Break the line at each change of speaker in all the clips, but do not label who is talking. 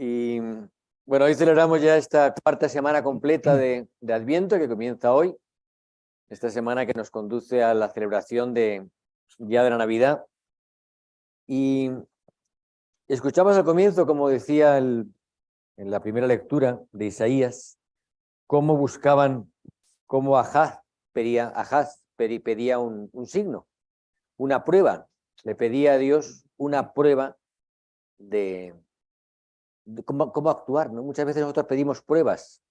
Y bueno, hoy celebramos ya esta cuarta semana completa de Adviento que comienza hoy, esta semana que nos conduce a la celebración ya de la Navidad. Y escuchamos al comienzo, como decía en la primera lectura de Isaías, cómo buscaban, cómo Ahaz pedía un signo, una prueba. Le pedía a Dios una prueba de cómo actuar, ¿no? Muchas veces nosotros pedimos pruebas,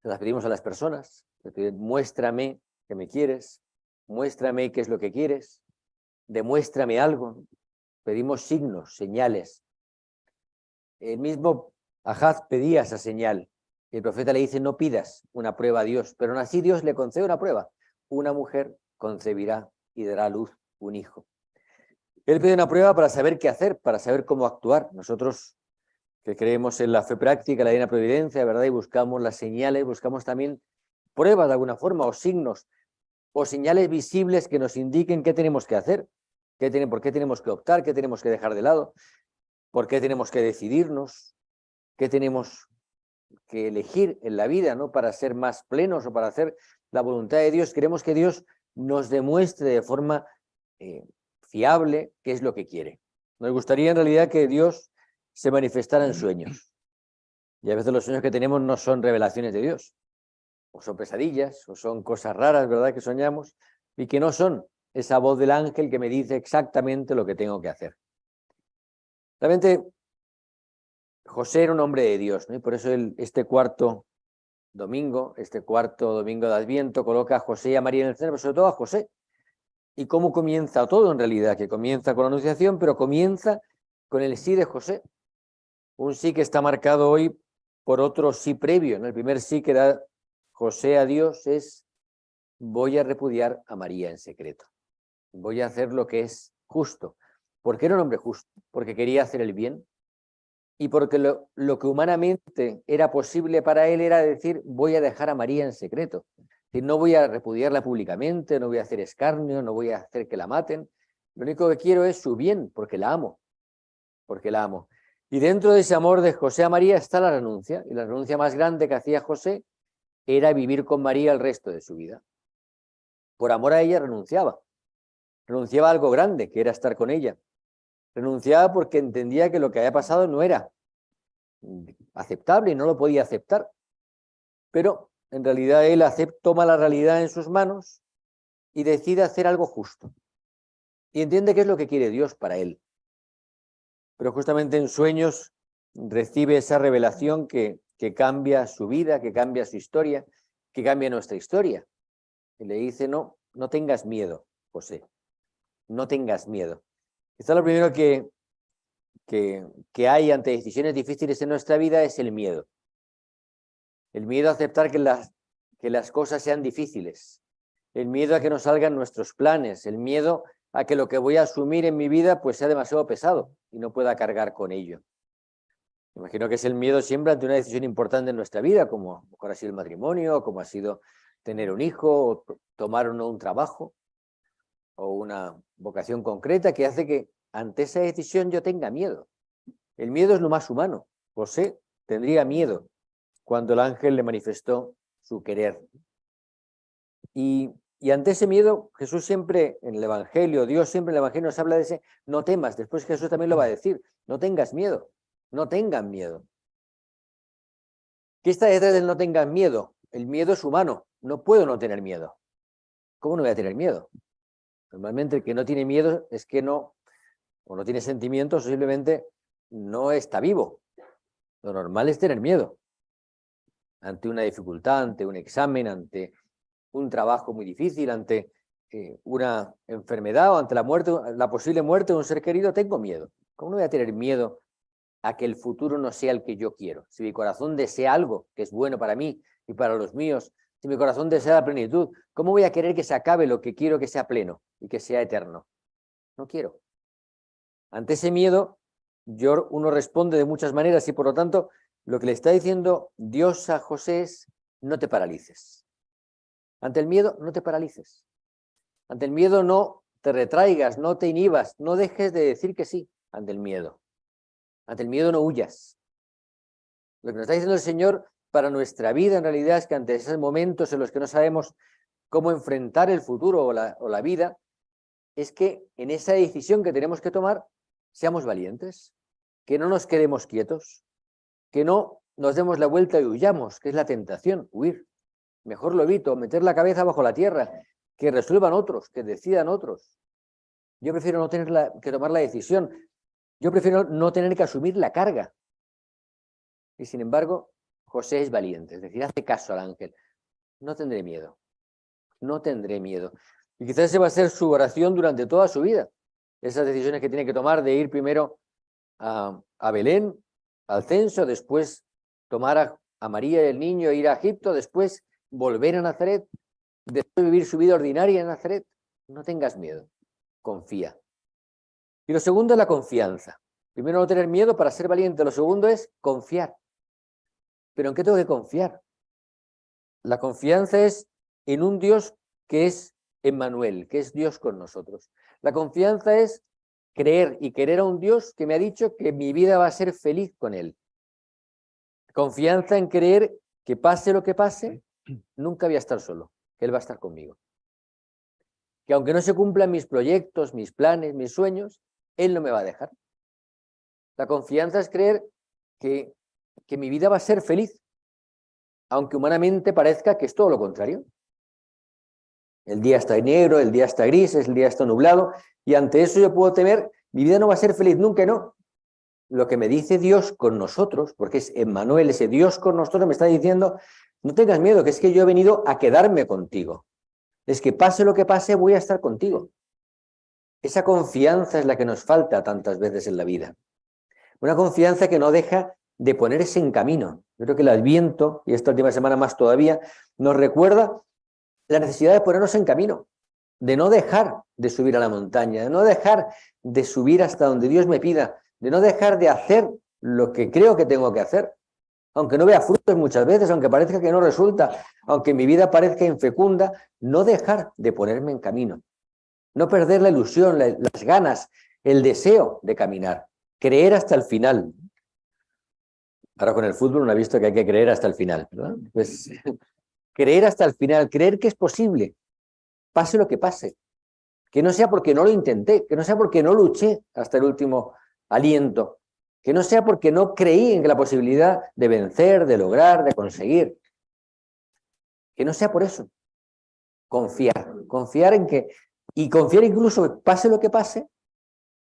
se las pedimos a las personas, muéstrame que me quieres, muéstrame qué es lo que quieres, demuéstrame algo. Pedimos signos, señales. El mismo Ahaz pedía esa señal. El profeta le dice, no pidas una prueba a Dios, pero aún así Dios le concede una prueba. Una mujer concebirá y dará a luz un hijo. Él pide una prueba para saber qué hacer, para saber cómo actuar. Nosotros que creemos en la fe práctica, la divina providencia, ¿verdad? Y buscamos las señales, buscamos también pruebas de alguna forma o signos o señales visibles que nos indiquen qué tenemos que hacer, por qué tenemos que optar, qué tenemos que dejar de lado, por qué tenemos que decidirnos, qué tenemos que elegir en la vida, ¿no? Para ser más plenos o para hacer la voluntad de Dios. Queremos que Dios nos demuestre de forma fiable qué es lo que quiere. Nos gustaría en realidad que Dios se manifestara en sueños. Y a veces los sueños que tenemos no son revelaciones de Dios, o son pesadillas, o son cosas raras, ¿verdad?, que soñamos, y que no son esa voz del ángel que me dice exactamente lo que tengo que hacer. Realmente, José era un hombre de Dios, ¿no? Y por eso este cuarto domingo de Adviento, coloca a José y a María en el centro, pero sobre todo a José. ¿Y cómo comienza todo en realidad? Que comienza con la Anunciación, pero comienza con el sí de José. Un sí que está marcado hoy por otro sí previo, ¿no? El primer sí que da José a Dios es: voy a repudiar a María en secreto. Voy a hacer lo que es justo. Porque era un hombre justo, porque quería hacer el bien y porque lo que humanamente era posible para él era decir: voy a dejar a María en secreto. Es decir, no voy a repudiarla públicamente, no voy a hacer escarnio, no voy a hacer que la maten. Lo único que quiero es su bien, porque la amo. Porque la amo. Y dentro de ese amor de José a María está la renuncia. Y la renuncia más grande que hacía José era vivir con María el resto de su vida. Por amor a ella renunciaba. Renunciaba a algo grande, que era estar con ella. Renunciaba porque entendía que lo que había pasado no era aceptable y no lo podía aceptar. Pero en realidad él toma la realidad en sus manos y decide hacer algo justo. Y entiende qué es lo que quiere Dios para él. Pero justamente en sueños recibe esa revelación que cambia su vida, que cambia su historia, que cambia nuestra historia. Y le dice: no tengas miedo, José, no tengas miedo. Quizá lo primero que hay ante decisiones difíciles en nuestra vida es el miedo. El miedo a aceptar que las cosas sean difíciles. El miedo a que no salgan nuestros planes. El miedo a que lo que voy a asumir en mi vida pues sea demasiado pesado y no pueda cargar con ello. Imagino que es el miedo siempre ante una decisión importante en nuestra vida, como a lo mejor ha sido el matrimonio, como ha sido tener un hijo, o tomar o no un trabajo, o una vocación concreta, que hace que ante esa decisión yo tenga miedo. El miedo es lo más humano. José tendría miedo cuando el ángel le manifestó su querer. Y ante ese miedo, Jesús siempre en el Evangelio, Dios siempre en el Evangelio nos habla de ese no temas. Después Jesús también lo va a decir: no tengas miedo, no tengan miedo. ¿Qué está detrás del no tengan miedo? El miedo es humano, no puedo no tener miedo. ¿Cómo no voy a tener miedo? Normalmente el que no tiene miedo es que no tiene sentimientos, o simplemente no está vivo. Lo normal es tener miedo ante una dificultad, ante un examen, ante un trabajo muy difícil, ante una enfermedad o ante la posible muerte de un ser querido. Tengo miedo. ¿Cómo no voy a tener miedo a que el futuro no sea el que yo quiero? Si mi corazón desea algo que es bueno para mí y para los míos, si mi corazón desea la plenitud, ¿cómo voy a querer que se acabe lo que quiero que sea pleno y que sea eterno? No quiero. Ante ese miedo, uno responde de muchas maneras y por lo tanto lo que le está diciendo Dios a José es: no te paralices. Ante el miedo, no te paralices. Ante el miedo no te retraigas, no te inhibas, no dejes de decir que sí ante el miedo. Ante el miedo no huyas. Lo que nos está diciendo el Señor para nuestra vida en realidad es que ante esos momentos en los que no sabemos cómo enfrentar el futuro o la vida, es que en esa decisión que tenemos que tomar seamos valientes, que no nos quedemos quietos, que no nos demos la vuelta y huyamos, que es la tentación, huir. Mejor lo evito, meter la cabeza bajo la tierra, que resuelvan otros, que decidan otros. Yo prefiero no tener que tomar la decisión, yo prefiero no tener que asumir la carga. Y sin embargo, José es valiente, es decir, hace caso al ángel. No tendré miedo, no tendré miedo. Y quizás esa va a ser su oración durante toda su vida. Esas decisiones que tiene que tomar de ir primero a Belén, al censo, después tomar a María y el niño e ir a Egipto, después volver a Nazaret, después vivir su vida ordinaria en Nazaret. No tengas miedo, confía. Y lo segundo es la confianza. Primero, no tener miedo para ser valiente. Lo segundo es confiar. ¿Pero en qué tengo que confiar? La confianza es en un Dios que es Emmanuel, que es Dios con nosotros. La confianza es creer y querer a un Dios que me ha dicho que mi vida va a ser feliz con Él. Confianza en creer que pase lo que pase, nunca voy a estar solo, que Él va a estar conmigo. Que aunque no se cumplan mis proyectos, mis planes, mis sueños, Él no me va a dejar. La confianza es creer que mi vida va a ser feliz, aunque humanamente parezca que es todo lo contrario. El día está negro, el día está gris, el día está nublado, y ante eso yo puedo temer, mi vida no va a ser feliz nunca, no. Lo que me dice Dios con nosotros, porque es Emmanuel, ese Dios con nosotros, me está diciendo, no tengas miedo, que es que yo he venido a quedarme contigo. Es que pase lo que pase, voy a estar contigo. Esa confianza es la que nos falta tantas veces en la vida. Una confianza que no deja de ponerse en camino. Yo creo que el Adviento, y esta última semana más todavía, nos recuerda la necesidad de ponernos en camino, de no dejar de subir a la montaña, de no dejar de subir hasta donde Dios me pida, de no dejar de hacer lo que creo que tengo que hacer, aunque no vea frutos muchas veces, aunque parezca que no resulta, aunque mi vida parezca infecunda, no dejar de ponerme en camino, no perder la ilusión, las ganas, el deseo de caminar, creer hasta el final. Ahora con el fútbol uno ha visto que hay que creer hasta el final, ¿verdad? Pues creer hasta el final, creer que es posible, pase lo que pase, que no sea porque no lo intenté, que no sea porque no luché hasta el último aliento, que no sea porque no creí en la posibilidad de vencer, de lograr, de conseguir, que no sea por eso. Confiar en que, y confiar incluso que pase lo que pase,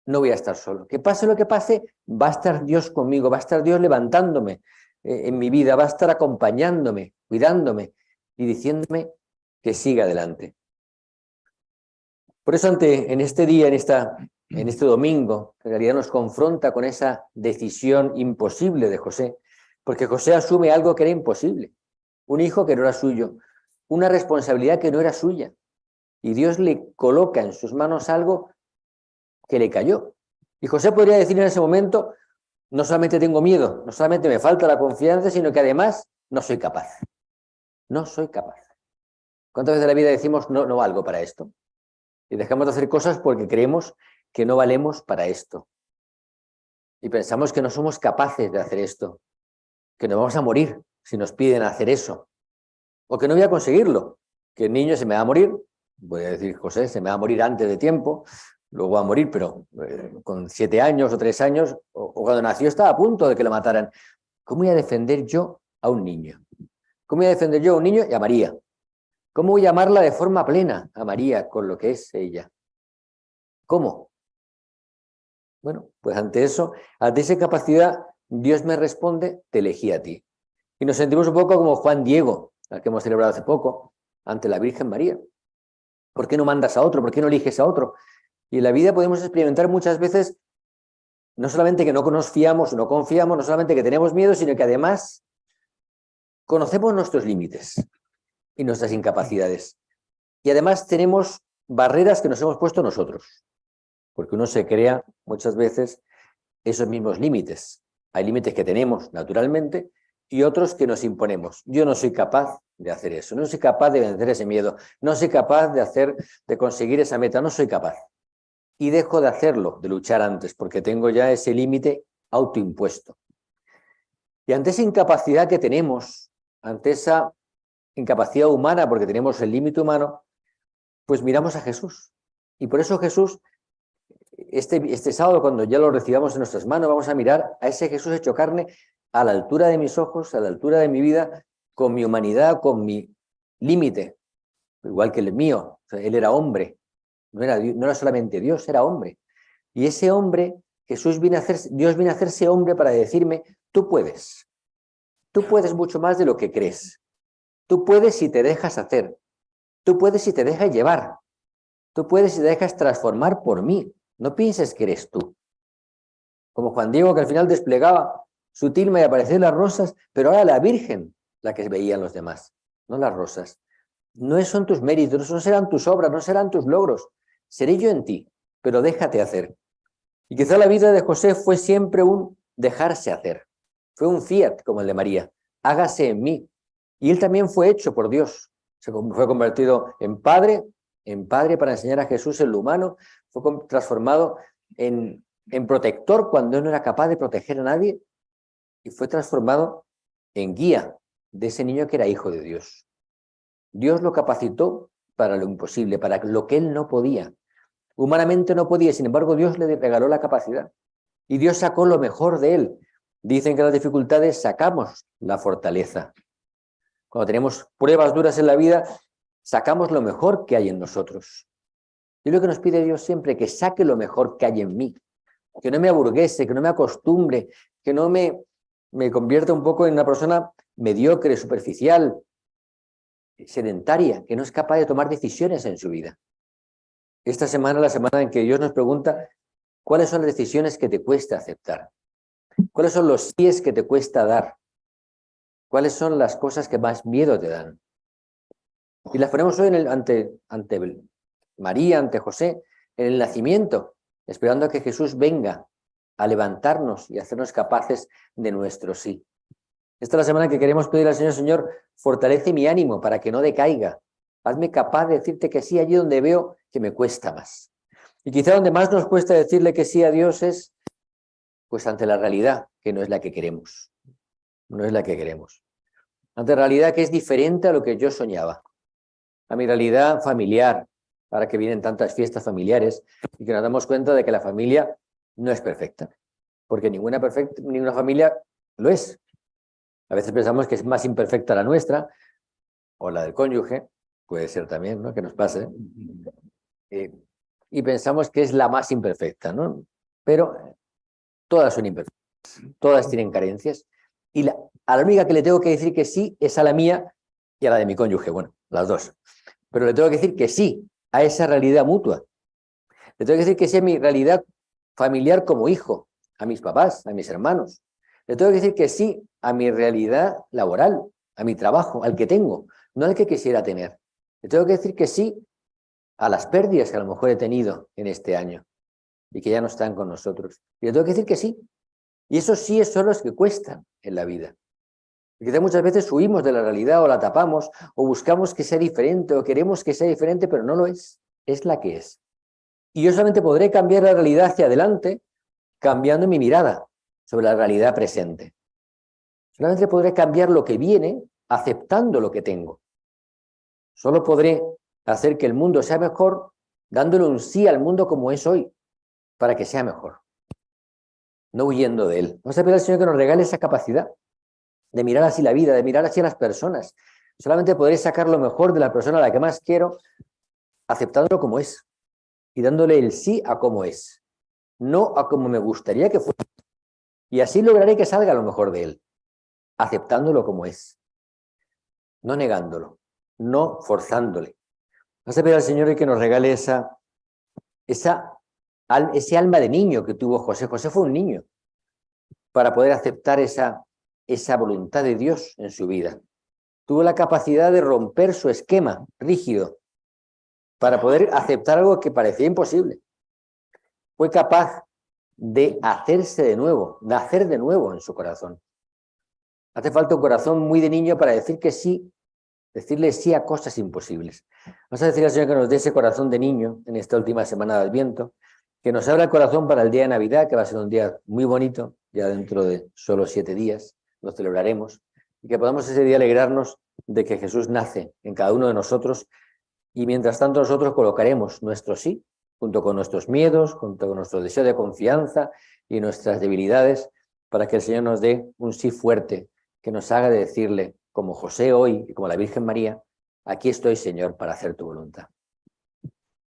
no voy a estar solo. Que pase lo que pase, va a estar Dios conmigo, va a estar Dios levantándome en mi vida, va a estar acompañándome, cuidándome y diciéndome que siga adelante. Por eso en este día, en este domingo, en realidad nos confronta con esa decisión imposible de José, porque José asume algo que era imposible, un hijo que no era suyo, una responsabilidad que no era suya, y Dios le coloca en sus manos algo que le cayó. Y José podría decir en ese momento, no solamente tengo miedo, no solamente me falta la confianza, sino que además no soy capaz. No soy capaz. ¿Cuántas veces en la vida decimos, no valgo para esto? Y dejamos de hacer cosas porque creemos que no valemos para esto. Y pensamos que no somos capaces de hacer esto, que nos vamos a morir si nos piden hacer eso, o que no voy a conseguirlo, que el niño se me va a morir, voy a decir, José, se me va a morir antes de tiempo, luego va a morir, pero con 7 años o 3 años, o cuando nació estaba a punto de que lo mataran. ¿Cómo voy a defender yo a un niño? ¿Cómo voy a defender yo a un niño y a María? ¿Cómo voy a amarla de forma plena a María con lo que es ella? ¿Cómo? Bueno, pues ante eso, ante esa capacidad, Dios me responde, te elegí a ti. Y nos sentimos un poco como Juan Diego, al que hemos celebrado hace poco, ante la Virgen María. ¿Por qué no mandas a otro? ¿Por qué no eliges a otro? Y en la vida podemos experimentar muchas veces, no solamente que no nos fiamos, no confiamos, no solamente que tenemos miedo, sino que además conocemos nuestros límites y nuestras incapacidades. Y además tenemos barreras que nos hemos puesto nosotros, porque uno se crea muchas veces esos mismos límites. Hay límites que tenemos naturalmente y otros que nos imponemos. Yo no soy capaz de hacer eso, no soy capaz de vencer ese miedo, no soy capaz de conseguir esa meta, no soy capaz. Y dejo de hacerlo, de luchar antes, porque tengo ya ese límite autoimpuesto. Y ante esa incapacidad que tenemos, ante esa incapacidad humana, porque tenemos el límite humano, pues miramos a Jesús. Y por eso Jesús, este sábado, cuando ya lo recibamos en nuestras manos, vamos a mirar a ese Jesús hecho carne a la altura de mis ojos, a la altura de mi vida, con mi humanidad, con mi límite, igual que el mío. O sea, él era hombre, no era solamente Dios, era hombre. Y ese hombre, Dios viene a hacerse hombre para decirme, tú puedes mucho más de lo que crees. Tú puedes si te dejas hacer. Tú puedes si te dejas llevar. Tú puedes si te dejas transformar por mí. No pienses que eres tú. Como Juan Diego, que al final desplegaba su tilma y aparecían las rosas, pero ahora la Virgen la que veían los demás, no las rosas. No son tus méritos, no serán tus obras, no serán tus logros. Seré yo en ti, pero déjate hacer. Y quizá la vida de José fue siempre un dejarse hacer. Fue un fiat como el de María. Hágase en mí. Y él también fue hecho por Dios. Fue convertido en padre para enseñar a Jesús en lo humano. Fue transformado en protector cuando él no era capaz de proteger a nadie. Y fue transformado en guía de ese niño que era hijo de Dios. Dios lo capacitó para lo imposible, para lo que él no podía. Humanamente no podía, sin embargo, Dios le regaló la capacidad. Y Dios sacó lo mejor de él. Dicen que las dificultades sacamos la fortaleza. Cuando tenemos pruebas duras en la vida, sacamos lo mejor que hay en nosotros. Y lo que nos pide Dios siempre, que saque lo mejor que hay en mí. Que no me aburguese, que no me acostumbre, que no me convierta un poco en una persona mediocre, superficial, sedentaria, que no es capaz de tomar decisiones en su vida. Esta semana, la semana en que Dios nos pregunta cuáles son las decisiones que te cuesta aceptar, cuáles son los síes que te cuesta dar, cuáles son las cosas que más miedo te dan. Y las ponemos hoy ante María, ante José, en el nacimiento, esperando a que Jesús venga a levantarnos y hacernos capaces de nuestro sí. Esta es la semana que queremos pedir al Señor: Señor, fortalece mi ánimo para que no decaiga. Hazme capaz de decirte que sí allí donde veo que me cuesta más. Y quizá donde más nos cuesta decirle que sí a Dios es pues ante la realidad, que no es la que queremos. No es la que queremos. Ante la realidad que es diferente a lo que yo soñaba. A mi realidad familiar, ahora que vienen tantas fiestas familiares y que nos damos cuenta de que la familia no es perfecta. Porque ninguna familia lo es. A veces pensamos que es más imperfecta la nuestra o la del cónyuge, puede ser también, ¿no?, que nos pase. Y pensamos que es la más imperfecta, ¿no? Pero todas son imperfectas, todas tienen carencias. Y a la única que le tengo que decir que sí es a la mía y a la de mi cónyuge, bueno, las dos. Pero le tengo que decir que sí a esa realidad mutua. Le tengo que decir que sí a mi realidad familiar como hijo, a mis papás, a mis hermanos. Le tengo que decir que sí a mi realidad laboral, a mi trabajo, al que tengo, no al que quisiera tener. Le tengo que decir que sí a las pérdidas que a lo mejor he tenido en este año y que ya no están con nosotros. Y le tengo que decir que sí. Y esos síes son los que cuestan en la vida. Y quizá muchas veces huimos de la realidad o la tapamos o buscamos que sea diferente o queremos que sea diferente, pero no lo es. Es la que es. Y yo solamente podré cambiar la realidad hacia adelante cambiando mi mirada sobre la realidad presente. Solamente podré cambiar lo que viene aceptando lo que tengo. Solo podré hacer que el mundo sea mejor dándole un sí al mundo como es hoy, para que sea mejor, no huyendo de él. Vamos a pedir al Señor que nos regale esa capacidad de mirar así la vida, de mirar así a las personas. Solamente podré sacar lo mejor de la persona a la que más quiero, aceptándolo como es y dándole el sí a como es, no a como me gustaría que fuera. Y así lograré que salga lo mejor de él, aceptándolo como es, no negándolo, no forzándole. Vamos a pedir al Señor que nos regale ese alma de niño que tuvo José. José fue un niño para poder aceptar esa voluntad de Dios en su vida. Tuvo la capacidad de romper su esquema rígido para poder aceptar algo que parecía imposible. Fue capaz de hacerse de nuevo, nacer de nuevo en su corazón. Hace falta un corazón muy de niño para decir que sí, decirle sí a cosas imposibles. Vamos a decir al Señor que nos dé ese corazón de niño en esta última semana de Adviento, que nos abra el corazón para el día de Navidad, que va a ser un día muy bonito, ya dentro de solo 7 días, lo celebraremos, y que podamos ese día alegrarnos de que Jesús nace en cada uno de nosotros, y mientras tanto nosotros colocaremos nuestro sí, junto con nuestros miedos, junto con nuestro deseo de confianza y nuestras debilidades, para que el Señor nos dé un sí fuerte, que nos haga de decirle, como José hoy y como la Virgen María, aquí estoy, Señor, para hacer tu voluntad.